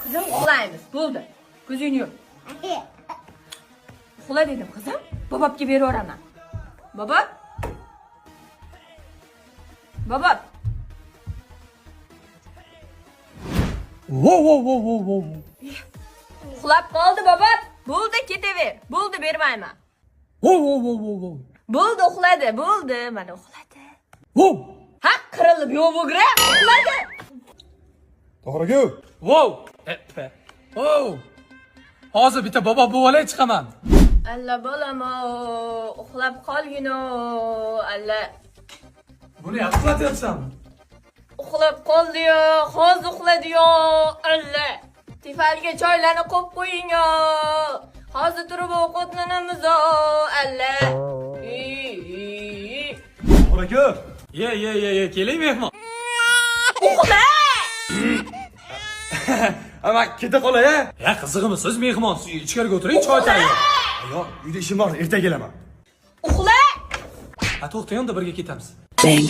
Qizim, uxlaymiz. Bo'ldi. Ko'zingni yum. Uxla dedim, qizim. Bobobga beraveraman. Bobob. Bobob. Vo. Uxlab qoldi, bobob. Bo'ldi, ketaver. Bo'ldi, bermayman. Vo. Bo'ldi, uxladi. Bo'ldi, mana uxladi. Vo. Ha, qirilib yo'q bo'gra. Uxladi. To'g'ri-ku? Wow. Oh. Hozir bitta bobo bo'lib chiqaman. Alla bolamo, uxlab qolgino. Alla. Buni yaxshi qilyapsanmi? Uxlab qoldi-yo, hozir uxladi-yo. Alla. Tifalga choylarni qo'yib qo'ying-yo. Hozir turib ovqatlanamiz-o. Alla. To'g'ri-ku? Ye, keling mehmon. Uxla! Ama keta qolay, ha? Ya qizig'imi, siz mehmon, ichkariga o'tiring, choy tayyor. Yo'q, uyda ishim bor, erta kelaman. Uxla! Ha, to'xtang, unda birga ketamiz. Bang.